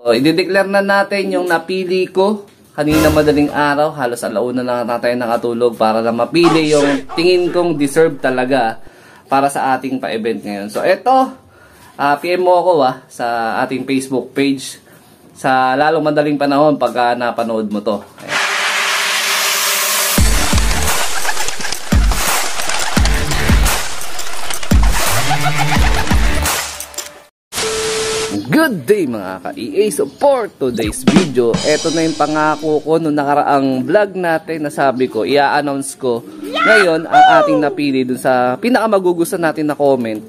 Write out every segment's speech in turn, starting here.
So, i-declare na natin yung napili ko kanina madaling araw. Halos alauna na tayo nakatulog para na mapili yung tingin kong deserve talaga para sa ating pa-event ngayon. So, eto, PM mo ako sa ating Facebook page sa lalong madaling panahon pagka napanood mo to. Ayan. Good day mga ka-EA. So for today's video, eto na yung pangako ko nung nakaraang vlog natin na sabi ko, i-announce ko ngayon ang ating napili dun sa pinakamagugustuhan natin na comment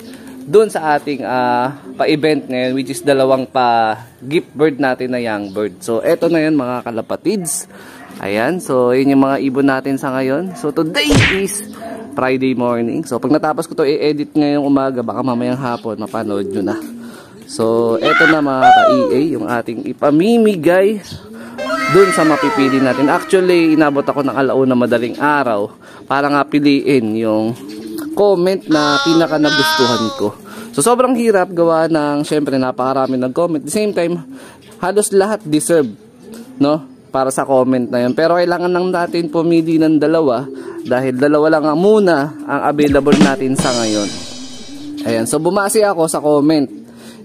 dun sa ating pa-event ngayon, which is dalawang pa-gift bird natin na young bird. So eto na yun mga kalapatids. Ayan, so yun yung mga ibon natin sa ngayon. So today is Friday morning. So pag natapos ko to i-edit ngayong umaga, baka mamayang hapon mapanood nyo na. So, eto na mga ka-EA, yung ating ipamimigay dun sa mapipili natin. Actually, inabot ako ng alauna madaling araw para nga piliin yung comment na pinaka nagustuhan ko. So, sobrang hirap gawa ng, syempre, napakarami nag-comment. At the same time, halos lahat deserve, no? Para sa comment na yun. Pero kailangan lang natin pumili ng dalawa dahil dalawa lang muna ang available natin sa ngayon. Ayan, so bumase ako sa comment.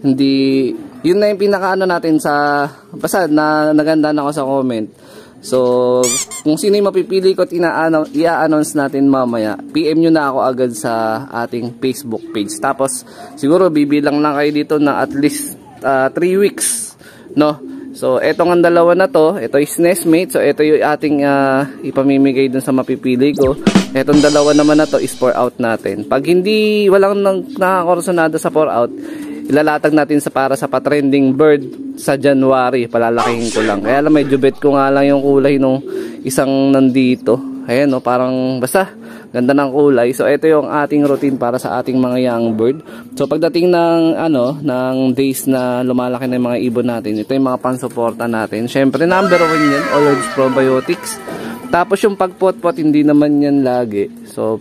Hindi, yun na yung pinakaano natin sa, basta na nagandaan ako sa comment. So, kung sino yung mapipili ko at i-announce natin mamaya, PM nyo na ako agad sa ating Facebook page. Tapos, siguro bibilang lang kayo dito na at least 3 weeks, no? So, etong ang dalawa na to, ito is nestmate. So, ito yung ating ipamimigay dun sa mapipili ko. Etong dalawa naman na to is pour out natin. Pag hindi, walang nakakorosonado sa pour out, ilalatag natin para sa pa-trending bird sa January. Palalakihin ko lang. Kaya lang medyo bet ko nga lang yung kulay nung isang nandito. Ayan o, parang basta ganda ng kulay. So ito yung ating routine para sa ating mga young bird. So pagdating ng ng days na lumalaki na yung mga ibon natin, ito yung mga pansuporta natin. Syempre number 1 yan, All-Herbs Probiotics. Tapos yung pagpot-pot, hindi naman yan lagi. So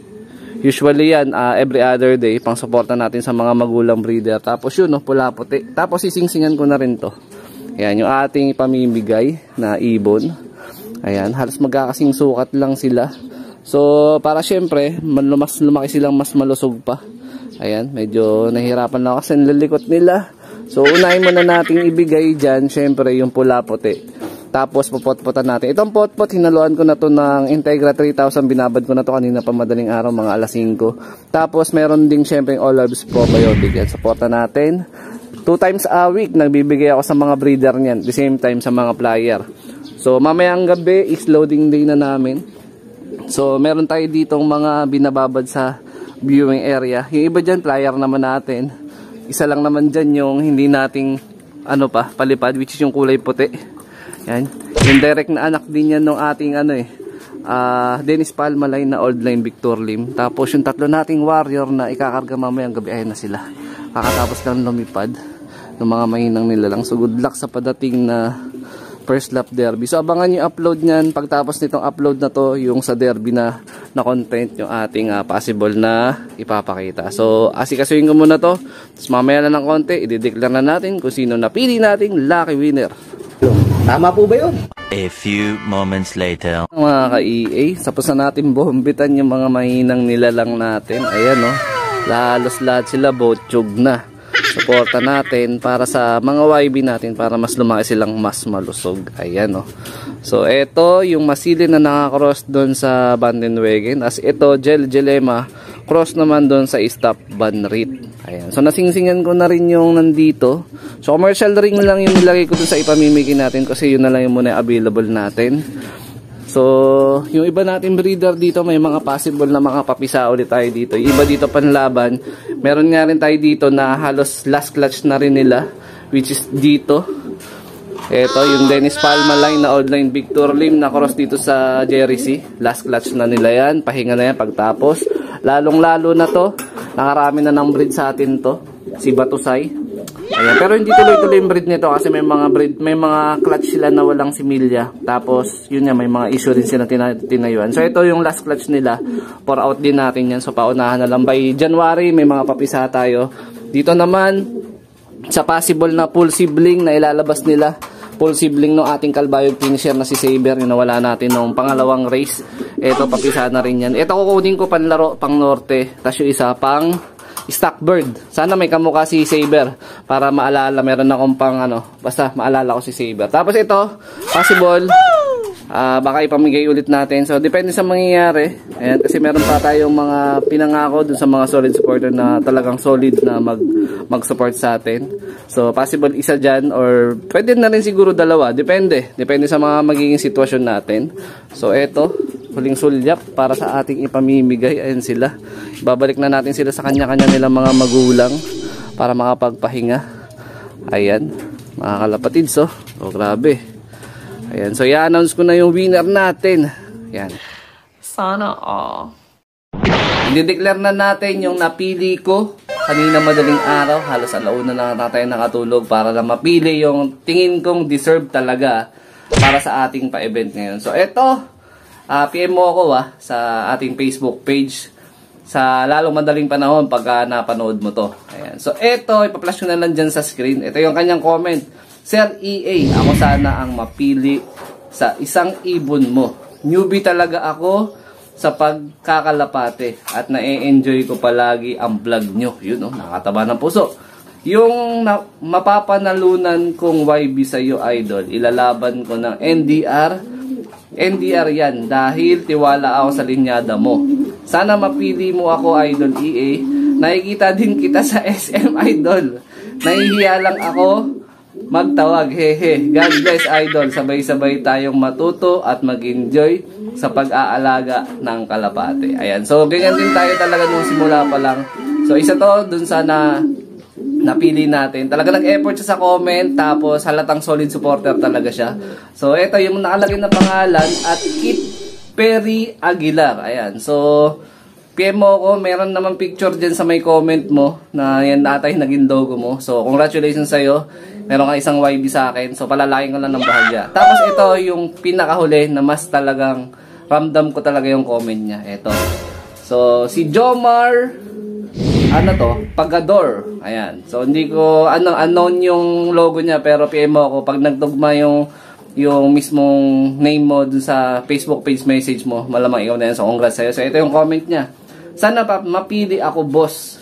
usually yan, every other day, pang suporta natin sa mga magulang breeder. Tapos yun, pula-puti. Tapos sisingsingan ko na rin to. Ayan, yung ating pamimigay na ibon. Ayan, halos magkakasing sukat lang sila. So, para syempre, mas lumaki silang mas malusog pa. Ayan, medyo nahihirapan na ako kasi nilalikot nila. So, unahin muna natin ibigay dyan, syempre, yung pula-puti. Tapos popot-potan natin. Itong pot-pot, hinaluan ko na to ng Integra 3000. Binabad ko na to kanina pa madaling araw, mga alas 5. Tapos meron ding syempre yung All-Herbs Probiotic. Yan, supportan natin. 2 times a week, nagbibigay ako sa mga breeder niyan. The same time sa mga flyer. So mamayang gabi is loading day na namin. So meron tayo ditong mga binababad sa viewing area. Yung iba dyan, flyer naman natin. Isa lang naman dyan yung hindi nating palipad, which is yung kulay puti. Yan. Yung direct na anak din yan ng ating Dennis Palmalay na old line Victor Lim. Tapos yung tatlo nating warrior na ikakarga mamayang gabi, ayun na sila. Kakatapos lang lumipad ng mga mahinang nila lang. So good luck sa padating na first lap derby. So abangan yung upload nyan. Pagtapos nitong upload na to, yung sa derby na content yung ating possible na ipapakita. So asikasuhin ko muna to. Tapos mamaya na ng konti, i-declare na natin kung sino napili nating lucky winner. Tama po ba yun? A few moments later. Mga ka-EA, tapos na natin bombitan yung mga mahinang nilalang natin. Ayan lalos lahat sila botsyog na. Suporta natin para sa mga YB natin para mas lumaki silang mas malusog. Ayan So ito yung masili na nakakross doon sa Bandenwegen. As ito Gelema cross naman doon sa Stop Banrit. Ayan. So nasingsingan ko na rin yung nandito. So commercial ring lang yung nilagay ko doon sa ipamimigay natin kasi yun na lang yung muna available natin. So yung iba natin breeder dito, may mga possible na mga papisa ulit tayo dito. Yung iba dito panlaban. Meron nga rin tayo dito na halos last clutch na rin nila, which is dito. Ito yung Dennis Palmalay na old line Victor Lim na cross dito sa Jersey. Last clutch na nila yan. Pahinga na yan pagtapos. Lalong-lalo na to. Nakarami na ng breed sa atin to. Si Batusay. Ayan. Pero hindi tuloy-tuloy yung breed nito kasi may mga clutch sila na walang similya. Tapos yun nga, may mga issue rin sila tinayuan. So ito yung last clutch nila. Pour out din natin yan. So paunahan na lang. By January may mga papisa tayo. Dito naman sa possible na full sibling na ilalabas nila. Full sibling ng ating kalbayog finisher na si Saber, yung nawala natin nung pangalawang race. Ito, papisa na rin yan. Ito, kukunin ko panlaro, pang norte. Tapos yung isa, pang Stockbird. Sana may kamukha si Saber para maalala, meron akong pang basta maalala ko si Saber. Tapos ito, possible, baka ipamigay ulit natin. So, depende sa mangyayari. Ayan, kasi meron pa tayong mga pinangako dun sa mga solid supporter na talagang solid na mag-support sa atin. So, possible isa dyan or pwede na rin siguro dalawa. Depende. Depende sa mga magiging sitwasyon natin. So, ito, huling sulyap para sa ating ipamimigay. Ayan sila. Babalik na natin sila sa kanya-kanya nilang mga magulang para makapagpahinga. Ayan, mga kalapatids, oh. Oh, grabe. Ayan, so i-announce ko na yung winner natin. Ayan. Sana all. I-declare na natin yung napili ko kanina madaling araw. Halos alauna na tayo nakatulog para na mapili yung tingin kong deserve talaga para sa ating pa-event ngayon. So eto, PM mo ako sa ating Facebook page sa lalong madaling panahon pagka napanood mo to. Ayan. So eto, ipa-flash ko na lang dyan sa screen. Ito yung kanyang comment. Sir EA, ako sana ang mapili sa isang ibon mo. Newbie talaga ako sa pagkakalapate at na-enjoy ko palagi ang vlog nyo. Yun, nakataba ng puso. Yung mapapanalunan kong YB sa iyo, idol, ilalaban ko ng NDR yan dahil tiwala ako sa linyada mo. Sana mapili mo ako, idol EA. Nakikita din kita sa SM, idol. Nahihiya lang ako magtawag, hehe. God bless, idol. Sabay-sabay tayong matuto at mag-enjoy sa pag-aalaga ng kalapate. Ayan. So, ganyan din tayo talaga nung simula pa lang. So, isa to dun sa napili natin. Talaga nag-effort siya sa comment, tapos halatang solid supporter talaga siya. So, ito yung nakalagay na pangalan at Kit Perry Aguilar. Ayan. So, PM mo ko, meron naman picture dyan sa may comment mo na yan natay naging logo mo. So, congratulations sa'yo. Meron ka isang YB sa akin. So, palalaking ko lang ng bahagya. Tapos, ito yung pinakahuli na mas talagang ramdam ko talaga yung comment niya. Ito. So, si Jomar, Pagador. Ayan. So, hindi ko, unknown yung logo niya, pero PM mo ako, pag nagtugma yung mismong name mo dun sa Facebook page message mo, malamang ikaw na yan. So, congrats sa'yo. So, ito yung comment niya. Sana mapili ako, boss.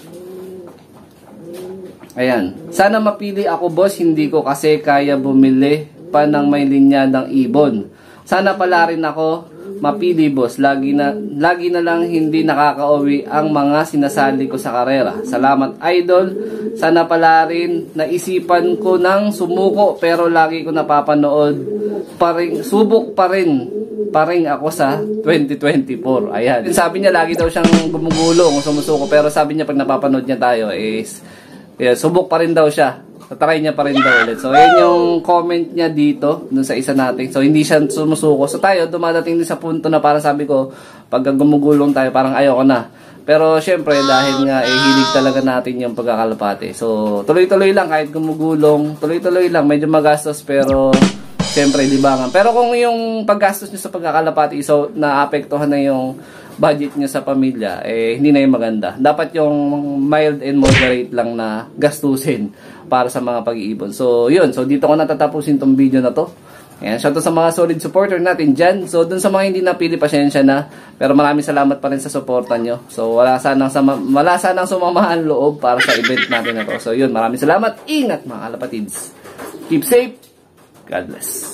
Ayan. Sana mapili ako, boss. Hindi ko kasi kaya bumili pa ng may linyadang ibon. Sana pala rin ako mapili, boss. Lagi na lang hindi nakakauwi ang mga sinasali ko sa karera. Salamat, idol. Sana pala rin naisipan ko ng sumuko pero lagi ko napapanood pa rin, subok pa rin ako sa 2024. Ayan. Sabi niya lagi daw siyang gumugulong, sumusuko, pero sabi niya pag napapanood niya tayo is subok pa rin daw siya. Try niya pa rin daw ulit. So, yan yung comment niya dito, dun sa isa natin. So, hindi siya sumusuko. So, tayo, dumadating din sa punto na parang sabi ko, pag gumugulong tayo, parang ayoko na. Pero, syempre, dahil nga, hilig talaga natin yung pagkakalapate. So, tuloy-tuloy lang, kahit gumugulong, tuloy-tuloy lang. Medyo magastos, pero, syempre, libangan. Pero kung yung paggastos niyo sa pagkakalapate, so, naapektuhan na yung budget niyo sa pamilya, hindi na yung maganda. Dapat yung mild and moderate lang na gastusin para sa mga pag-iibon. So, yun. So, dito ko natatapusin tong video na to. Ayan. Shoutout sa mga solid supporter natin dyan. So, dun sa mga hindi napili, pasensya na. Pero maraming salamat pa rin sa suporta nyo. So, wala sanang sumamahan loob para sa event natin na to. So, yun. Maraming salamat. Ingat mga kalapatids. Keep safe. God bless.